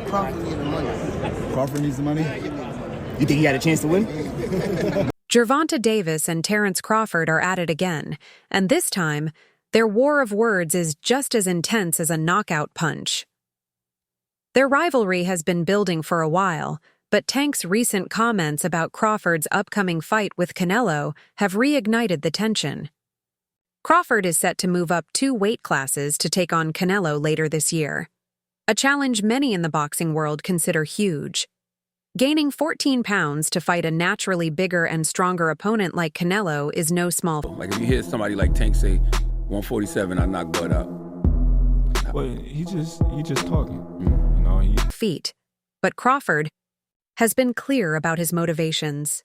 Crawford needs the money. Crawford needs the money? You think he had a chance to win? Gervonta Davis and Terence Crawford are at it again, and this time, their war of words is just as intense as a knockout punch. Their rivalry has been building for a while, but Tank's recent comments about Crawford's upcoming fight with Canelo have reignited the tension. Crawford is set to move up 2 weight classes to take on Canelo later this year, a challenge many in the boxing world consider huge. Gaining 14 pounds to fight a naturally bigger and stronger opponent like Canelo is no small feat. Like if you hear somebody like Tank say 147, I knock Bud out. Well, he just talking, you know. Feat, but Crawford has been clear about his motivations.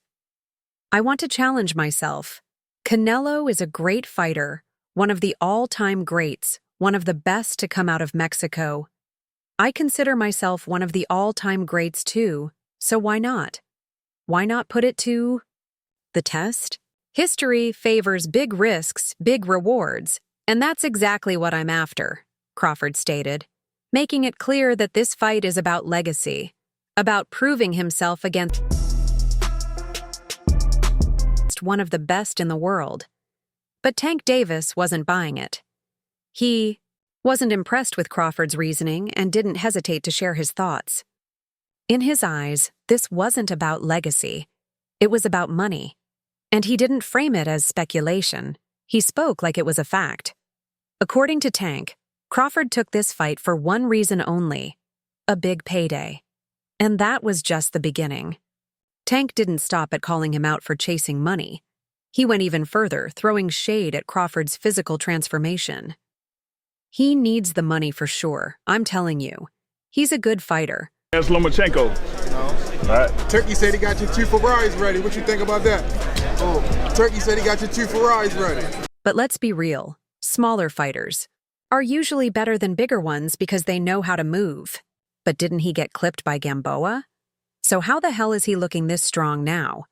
I want to challenge myself. Canelo is a great fighter, one of the all-time greats, one of the best to come out of Mexico. I consider myself one of the all-time greats too, so why not? Why not put it to the test? History favors big risks, big rewards, and that's exactly what I'm after, Crawford stated, making it clear that this fight is about legacy, about proving himself against one of the best in the world. But Tank Davis wasn't buying it. He wasn't impressed with Crawford's reasoning and didn't hesitate to share his thoughts. In his eyes, this wasn't about legacy. It was about money. And he didn't frame it as speculation. He spoke like it was a fact. According to Tank, Crawford took this fight for one reason only: a big payday. And that was just the beginning. Tank didn't stop at calling him out for chasing money. He went even further, throwing shade at Crawford's physical transformation. He needs the money for sure, I'm telling you. He's a good fighter. That's Lomachenko. No. All right. Turkey said he got your 2 Ferraris ready. What you think about that? Oh, Turkey said he got your 2 Ferraris ready. But let's be real, smaller fighters are usually better than bigger ones because they know how to move. But didn't he get clipped by Gamboa? So how the hell is he looking this strong now?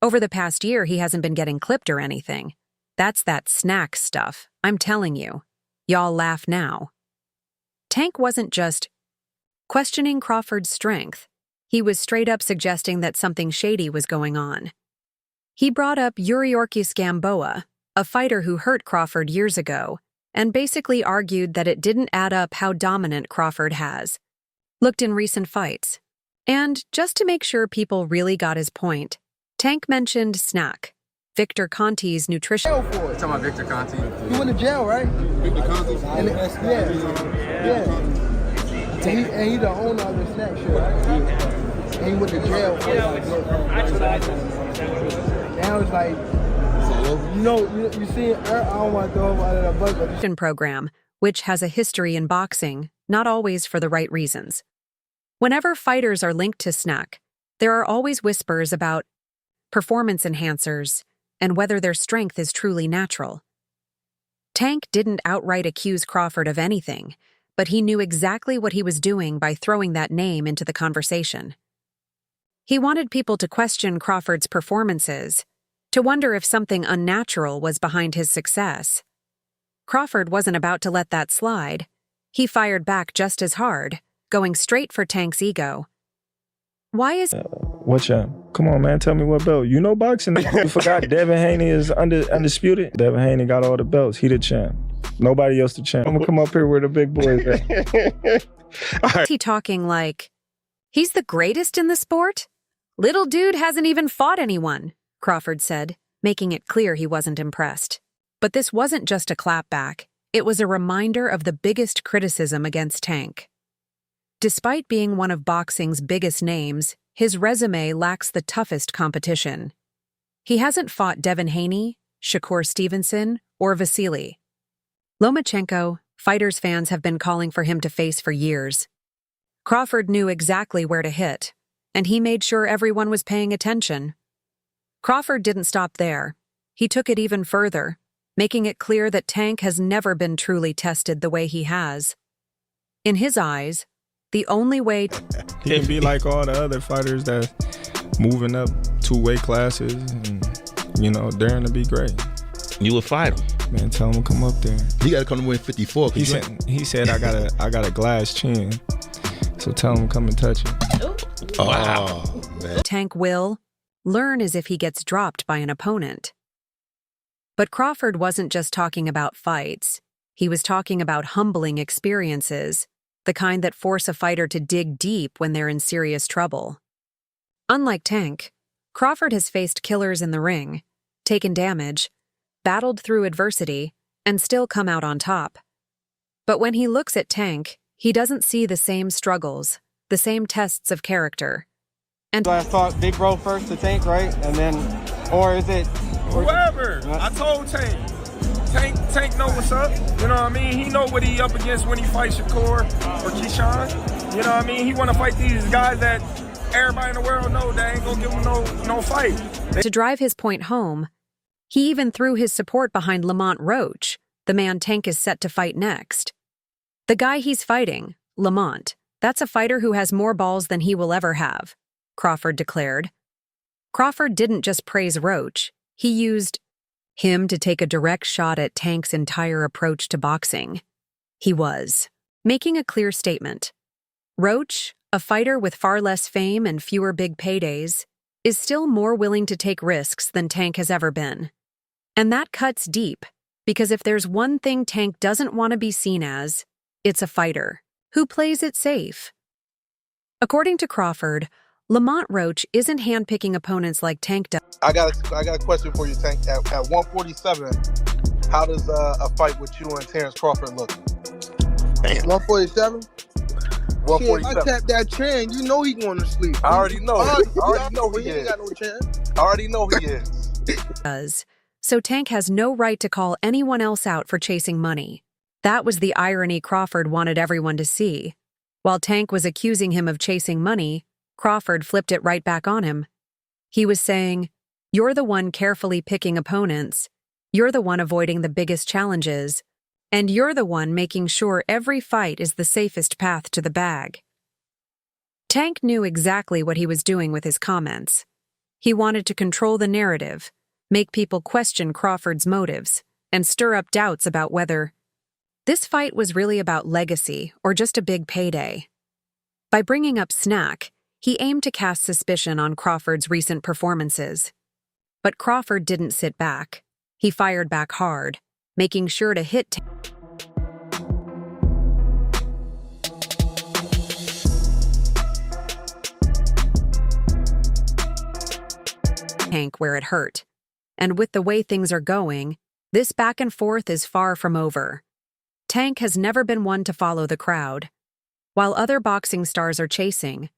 Over the past year, he hasn't been getting clipped or anything. That's that snack stuff, I'm telling you. Y'all laugh now. Tank wasn't just questioning Crawford's strength. He was straight up suggesting that something shady was going on. He brought up Yuriorkis Gamboa, a fighter who hurt Crawford years ago, and basically argued that it didn't add up how dominant Crawford has looked in recent fights. And just to make sure people really got his point, Tank mentioned Snack, Victor Conti's nutrition. Jail for it. Talking about Victor Conti. He went to jail, right? Victor Conti? Yeah. And he the owner of the snack shop. Right? And he went to jail for it. Now it's like, you see, I don't want to throw him out of the bucket. Program, which has a history in boxing, not always for the right reasons. Whenever fighters are linked to Snack, there are always whispers about performance enhancers and whether their strength is truly natural. Tank didn't outright accuse Crawford of anything, but he knew exactly what he was doing by throwing that name into the conversation. He wanted people to question Crawford's performances, to wonder if something unnatural was behind his success. Crawford wasn't about to let that slide. He fired back just as hard, going straight for Tank's ego. Why is... What champ? Come on, man. Tell me what belt. You know boxing. You forgot Devin Haney is undisputed. Devin Haney got all the belts. He the champ. Nobody else the champ. I'm gonna come up here where the big boys at. Right. He talking like, he's the greatest in the sport? Little dude hasn't even fought anyone, Crawford said, making it clear he wasn't impressed. But this wasn't just a clapback. It was a reminder of the biggest criticism against Tank. Despite being one of boxing's biggest names, his resume lacks the toughest competition. He hasn't fought Devin Haney, Shakur Stevenson, or Vasily Lomachenko. Fighters fans have been calling for him to face for years. Crawford knew exactly where to hit, and he made sure everyone was paying attention. Crawford didn't stop there. He took it even further, making it clear that Tank has never been truly tested the way he has. In his eyes, the only way... He can be like all the other fighters that's moving up 2 weight classes and, daring to be great. You would fight him. Man, tell him to come up there. You got to come to win 54. He said I got a glass chin. So tell him come and touch it. Oh, man. Tank will learn as if he gets dropped by an opponent. But Crawford wasn't just talking about fights. He was talking about humbling experiences, the kind that force a fighter to dig deep when they're in serious trouble. Unlike Tank, Crawford has faced killers in the ring, taken damage, battled through adversity, and still come out on top. But when he looks at Tank, he doesn't see the same struggles, the same tests of character. And I thought Big Bro first to Tank, right? And then, or is it... Whoever. I told Tank. Tank know what's up. You know what I mean? He know what he up against when he fights Shakur or Keyshawn. You know what I mean? He want to fight these guys that everybody in the world know that ain't gonna give him no fight. to drive his point home, he even threw his support behind Lamont Roach, the man Tank is set to fight next. The guy he's fighting, Lamont, that's a fighter who has more balls than he will ever have, Crawford declared. Crawford didn't just praise Roach, he used him to take a direct shot at Tank's entire approach to boxing. He was making a clear statement. Roach, a fighter with far less fame and fewer big paydays, is still more willing to take risks than Tank has ever been. And that cuts deep, because if there's one thing Tank doesn't want to be seen as, it's a fighter who plays it safe. According to Crawford, Lamont Roach isn't handpicking opponents like Tank does. I got a question for you, Tank. At 147, how does a fight with you and Terence Crawford look? Damn. 147? Shit, 147. I tap that trend, you know he going to sleep. I already know. I already know he he ain't is. got no chance. I already know he is. So Tank has no right to call anyone else out for chasing money. That was the irony Crawford wanted everyone to see. While Tank was accusing him of chasing money, Crawford flipped it right back on him. He was saying, "You're the one carefully picking opponents, you're the one avoiding the biggest challenges, and you're the one making sure every fight is the safest path to the bag." Tank knew exactly what he was doing with his comments. He wanted to control the narrative, make people question Crawford's motives, and stir up doubts about whether this fight was really about legacy or just a big payday. By bringing up Snack, he aimed to cast suspicion on Crawford's recent performances. But Crawford didn't sit back. He fired back hard, making sure to hit Tank where it hurt. And with the way things are going, this back and forth is far from over. Tank has never been one to follow the crowd. While other boxing stars are chasing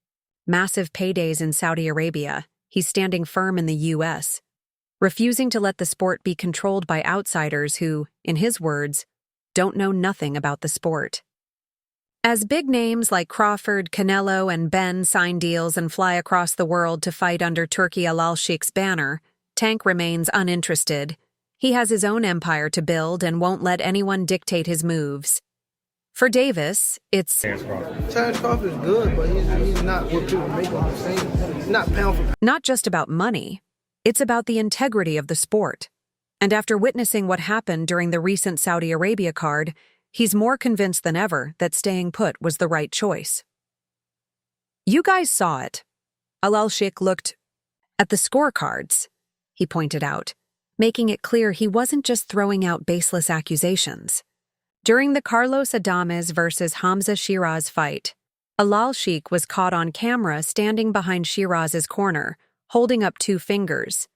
massive paydays in Saudi Arabia, he's standing firm in the U.S., refusing to let the sport be controlled by outsiders who, in his words, don't know nothing about the sport. As big names like Crawford, Canelo, and Ben sign deals and fly across the world to fight under Turki Al Sheikh's banner, Tank remains uninterested. He has his own empire to build and won't let anyone dictate his moves. For Davis, it's Terence Crawford is good, but he's not what people make him the same. He's not pound for not just about money, it's about the integrity of the sport. And after witnessing what happened during the recent Saudi Arabia card, he's more convinced than ever that staying put was the right choice. You guys saw it. Al Sheikh looked at the scorecards, he pointed out, making it clear he wasn't just throwing out baseless accusations. During the Carlos Adames versus Hamza Shiraz fight, Al Sheikh was caught on camera standing behind Shiraz's corner, holding up 2 fingers.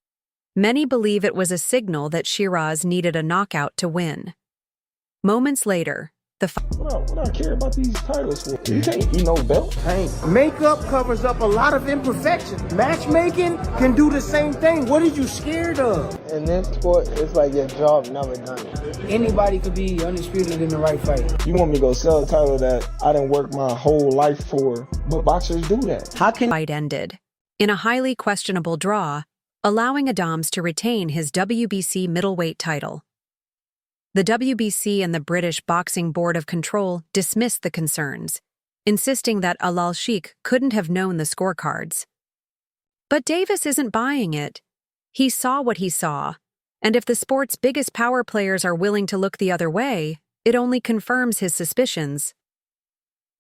Many believe it was a signal that Shiraz needed a knockout to win. Moments later, the What I care about these titles for? You can't eat no belt. Makeup covers up a lot of imperfections. Matchmaking can do the same thing. What are you scared of? In this sport, it's like your job never done it. Anybody could be undisputed in the right fight. You want me to go sell a title that I didn't work my whole life for, but boxers do that. How can fight ended in a highly questionable draw, allowing Adams to retain his WBC middleweight title. The WBC and the British Boxing Board of Control dismissed the concerns, insisting that Al Sheikh couldn't have known the scorecards. But Davis isn't buying it. He saw what he saw, and if the sport's biggest power players are willing to look the other way, it only confirms his suspicions.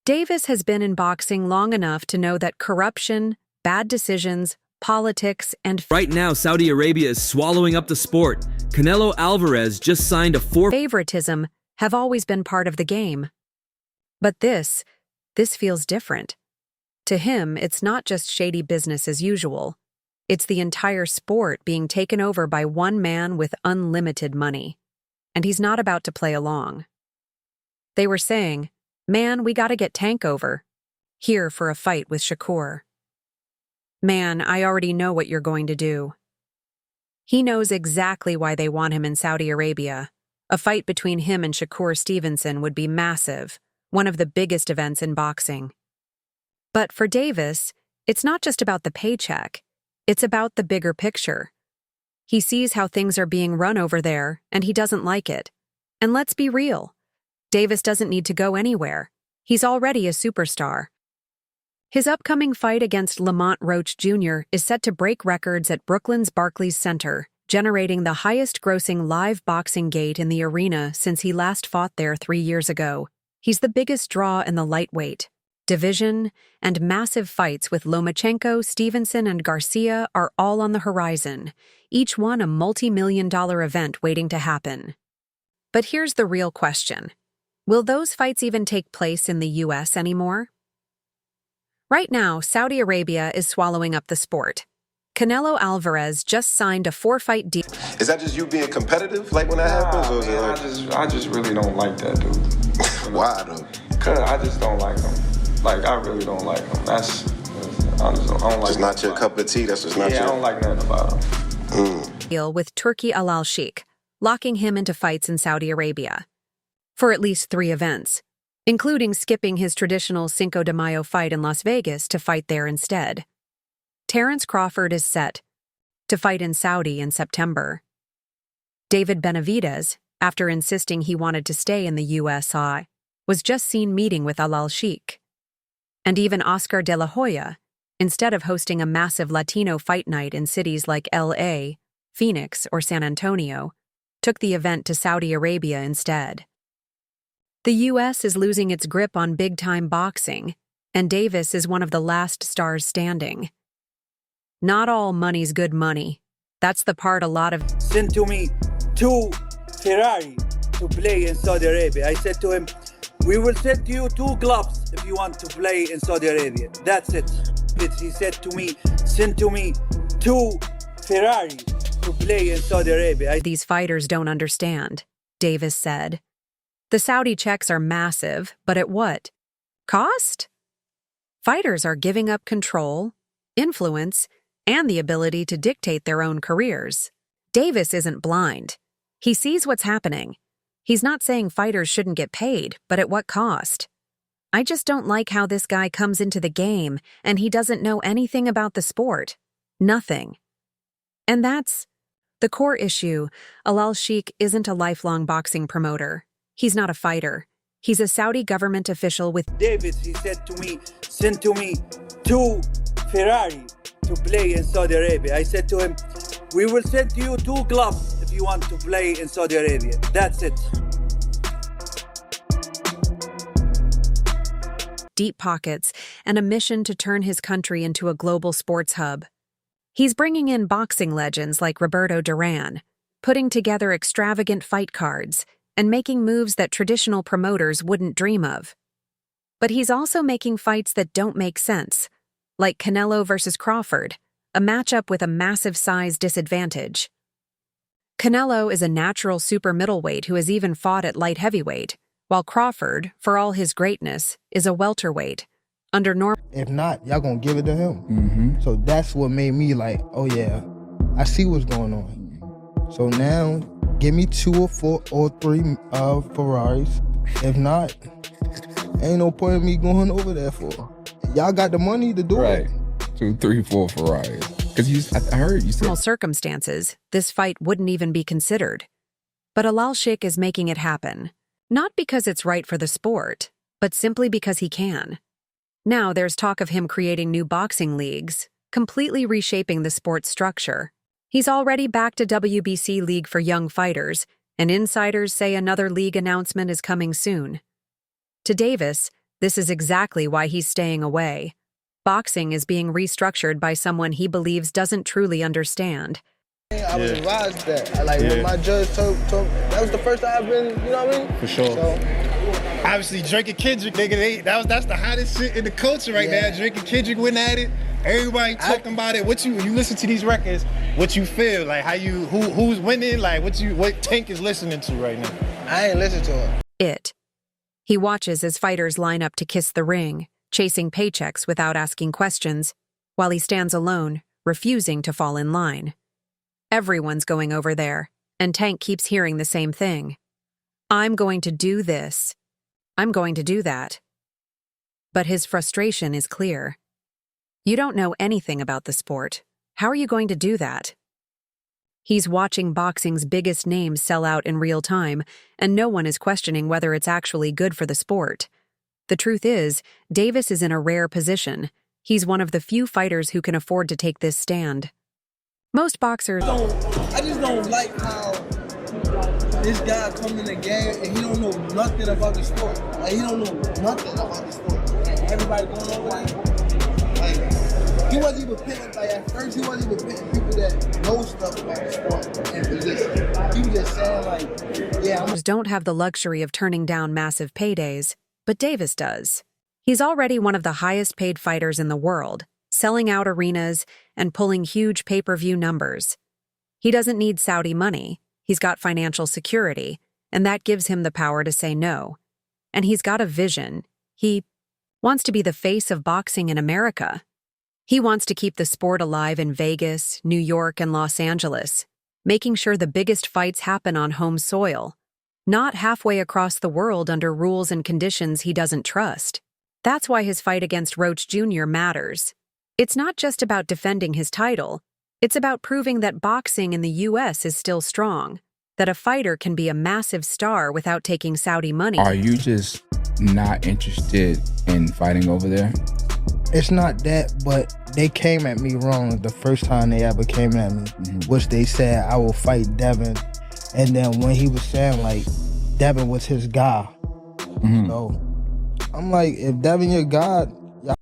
Davis has been in boxing long enough to know that corruption, bad decisions, politics, and Right now, Saudi Arabia is swallowing up the sport. Canelo Alvarez just signed a favoritism have always been part of the game. But this feels different. To him, it's not just shady business as usual. It's the entire sport being taken over by one man with unlimited money. And he's not about to play along. They were saying, "Man, we gotta get Tank over. Here for a fight with Shakur." "Man, I already know what you're going to do." He knows exactly why they want him in Saudi Arabia. A fight between him and Shakur Stevenson would be massive, one of the biggest events in boxing. But for Davis, it's not just about the paycheck. It's about the bigger picture. He sees how things are being run over there, and he doesn't like it. And let's be real. Davis doesn't need to go anywhere. He's already a superstar. His upcoming fight against Lamont Roach Jr. is set to break records at Brooklyn's Barclays Center, generating the highest-grossing live boxing gate in the arena since he last fought there 3 years ago. He's the biggest draw in the lightweight division, and massive fights with Lomachenko, Stevenson, and Garcia are all on the horizon, each one a multi-million-dollar event waiting to happen. But here's the real question. Will those fights even take place in the U.S. anymore? Right now, Saudi Arabia is swallowing up the sport. Canelo Alvarez just signed a 4-fight deal. Is that just you being competitive, like when that happens? Or is it like... I just really don't like that dude. Why though? Cause I just don't like him. Like I really don't like him. I don't like. It's not your cup of tea. That's just not your. I don't like nothing about him. Deal with Turki Al Sheikh, locking him into fights in Saudi Arabia for at least 3 events, including skipping his traditional Cinco de Mayo fight in Las Vegas to fight there instead. Terence Crawford is set to fight in Saudi in September. David Benavidez, after insisting he wanted to stay in the USI, was just seen meeting with Al Sheikh. And even Oscar de la Hoya, instead of hosting a massive Latino fight night in cities like LA, Phoenix, or San Antonio, took the event to Saudi Arabia instead. The U.S. is losing its grip on big-time boxing, and Davis is one of the last stars standing. Not all money's good money. That's the part a lot of... Sent to me 2 Ferrari to play in Saudi Arabia. I said to him, "We will send you 2 gloves if you want to play in Saudi Arabia." That's it. He said to me, "Send to me 2 Ferrari to play in Saudi Arabia." These fighters don't understand, Davis said. The Saudi checks are massive, but at what cost? Fighters are giving up control, influence, and the ability to dictate their own careers. Davis isn't blind. He sees what's happening. He's not saying fighters shouldn't get paid, but at what cost? "I just don't like how this guy comes into the game and he doesn't know anything about the sport. Nothing." And that's the core issue. Al Sheikh isn't a lifelong boxing promoter. He's not a fighter. He's a Saudi government official with... David, he said to me, "Send to me 2 Ferrari to play in Saudi Arabia." I said to him, "We will send you 2 gloves if you want to play in Saudi Arabia." That's it. Deep pockets and a mission to turn his country into a global sports hub. He's bringing in boxing legends like Roberto Duran, putting together extravagant fight cards, and making moves that traditional promoters wouldn't dream of. But he's also making fights that don't make sense, like Canelo versus Crawford, a matchup with a massive size disadvantage. Canelo is a natural super middleweight who has even fought at light heavyweight, while Crawford, for all his greatness, is a welterweight. Under normal... If not, y'all gonna give it to him. So that's what made me like, oh yeah, I see what's going on. So now, give me 2 or 4 or 3 Ferraris. If not, ain't no point in me going over there for. Y'all got the money to do it. 2, 3, 4 Ferraris. Because I heard you said... In normal circumstances, this fight wouldn't even be considered. But Al Sheikh is making it happen. Not because it's right for the sport, but simply because he can. Now there's talk of him creating new boxing leagues, completely reshaping the sport's structure. He's already backed a WBC league for young fighters, and insiders say another league announcement is coming soon. To Davis, This is exactly why he's staying away. Boxing is being restructured by someone he believes doesn't truly understand. I was advised that. When my judge told that was the first time I've been, you know what I mean? For sure. So, obviously, Drake and Kendrick, nigga, that's the hottest shit in the culture right now. Drake and Kendrick went at it. Everybody talking about it. When you listen to these records, what you feel? Like who's winning? Like what Tank is listening to right now? I ain't listen to it. He watches as fighters line up to kiss the ring, chasing paychecks without asking questions, while he stands alone, refusing to fall in line. Everyone's going over there, and Tank keeps hearing the same thing. I'm going to do this. I'm going to do that. But his frustration is clear. You don't know anything about the sport. How are you going to do that? He's watching boxing's biggest names sell out in real time, and no one is questioning whether it's actually good for the sport. The truth is, Davis is in a rare position. He's one of the few fighters who can afford to take this stand. Most boxers... I just don't like how this guy come in the game and he don't know nothing about the sport. Like, he don't know nothing about the sport. And everybody going over there. Like, he wasn't even picking, like, at first he wasn't even picking people that know stuff about the sport and position. He was just saying, like, yeah. Don't have the luxury of turning down massive paydays, but Davis does. He's already one of the highest paid fighters in the world, selling out arenas and pulling huge pay-per-view numbers. He doesn't need Saudi money. He's got financial security, and that gives him the power to say no. And he's got a vision. He wants to be the face of boxing in America. He wants to keep the sport alive in Vegas, New York, and Los Angeles, making sure the biggest fights happen on home soil, not halfway across the world under rules and conditions he doesn't trust. That's why his fight against Roach Jr. matters. It's not just about defending his title. It's about proving that boxing in the U.S. is still strong, that a fighter can be a massive star without taking Saudi money. Are you just not interested in fighting over there? It's not that, but they came at me wrong the first time they ever came at me, which they said I will fight Devin. And then when he was saying, like, Devin was his guy. So I'm like, if Devin your god...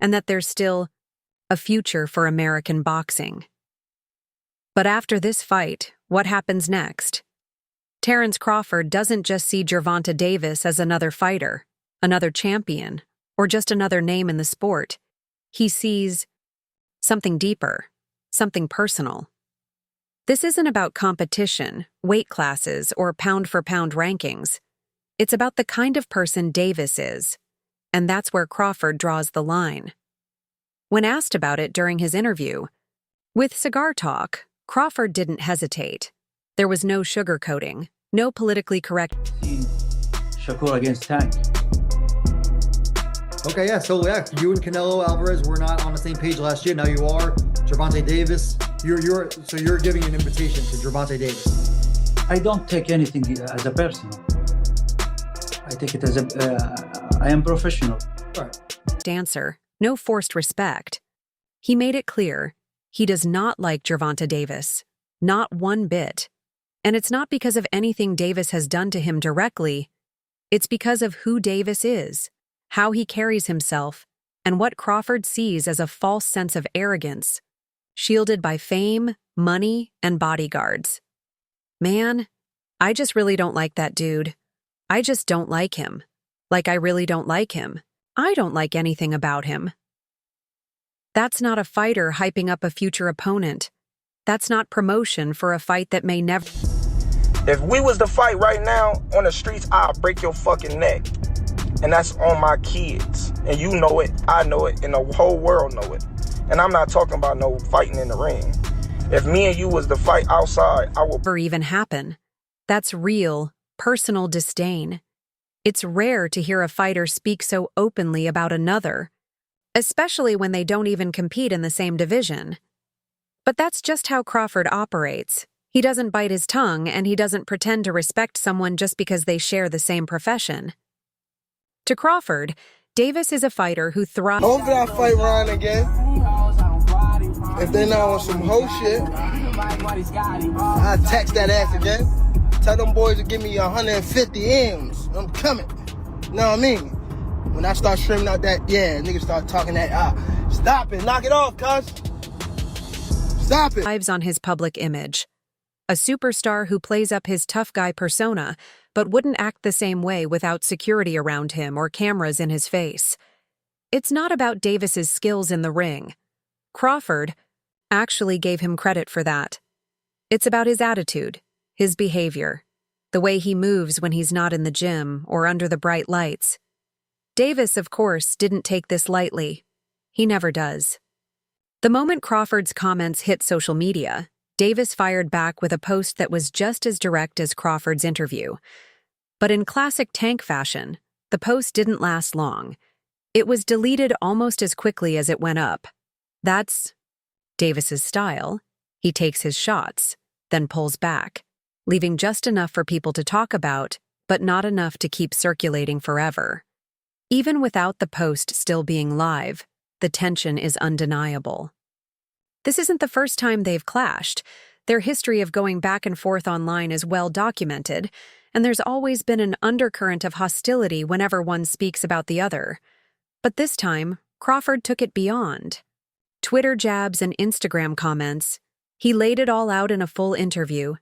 And that there's still a future for American boxing. But after this fight, what happens next? Terence Crawford doesn't just see Gervonta Davis as another fighter, another champion, or just another name in the sport. He sees something deeper, something personal. This isn't about competition, weight classes, or pound-for-pound rankings. It's about the kind of person Davis is, and that's where Crawford draws the line. When asked about it during his interview, with Cigar Talk, Crawford didn't hesitate. There was no sugarcoating, no politically correct... Shakur against Tank. Okay, yeah, so yeah, you and Canelo Alvarez were not on the same page last year. Now you are. Gervonta Davis, you're giving an invitation to Gervonta Davis. I don't take anything as a person. I take it as I am professional. Right. Dancer, no forced respect. He made it clear he does not like Gervonta Davis, not one bit. And it's not because of anything Davis has done to him directly. It's because of who Davis is, how he carries himself, and what Crawford sees as a false sense of arrogance, shielded by fame, money, and bodyguards. Man, I just really don't like that dude. I just don't like him. Like I really don't like him. I don't like anything about him. That's not a fighter hyping up a future opponent. That's not promotion for a fight that may never... If we was to fight right now on the streets, I'll break your fucking neck. And that's on my kids. And you know it, I know it, and the whole world know it. And I'm not talking about no fighting in the ring. If me and you was to fight outside, I will... Never even happen. That's real, personal disdain. It's rare to hear a fighter speak so openly about another, especially when they don't even compete in the same division. But that's just how Crawford operates. He doesn't bite his tongue, and he doesn't pretend to respect someone just because they share the same profession. To Crawford, Davis is a fighter who thrives... Hopefully I fight Ryan again. If they're not on some hoe shit, I text that ass again. Tell them boys to give me 150 M's. I'm coming. Know what I mean? When I start streaming out that, yeah, niggas start talking that, stop it, knock it off, cuz. Stop it. Lives on his public image. A superstar who plays up his tough guy persona, but wouldn't act the same way without security around him or cameras in his face. It's not about Davis's skills in the ring. Crawford actually gave him credit for that. It's about his attitude, his behavior, the way he moves when he's not in the gym or under the bright lights. Davis, of course, didn't take this lightly. He never does. The moment Crawford's comments hit social media, Davis fired back with a post that was just as direct as Crawford's interview. But in classic Tank fashion, the post didn't last long. It was deleted almost as quickly as it went up. That's Davis's style. He takes his shots, then pulls back, leaving just enough for people to talk about, but not enough to keep circulating forever. Even without the post still being live, the tension is undeniable. This isn't the first time they've clashed. Their history of going back and forth online is well documented, and there's always been an undercurrent of hostility whenever one speaks about the other. But this time, Crawford took it beyond. Twitter jabs and Instagram comments. He laid it all out in a full interview,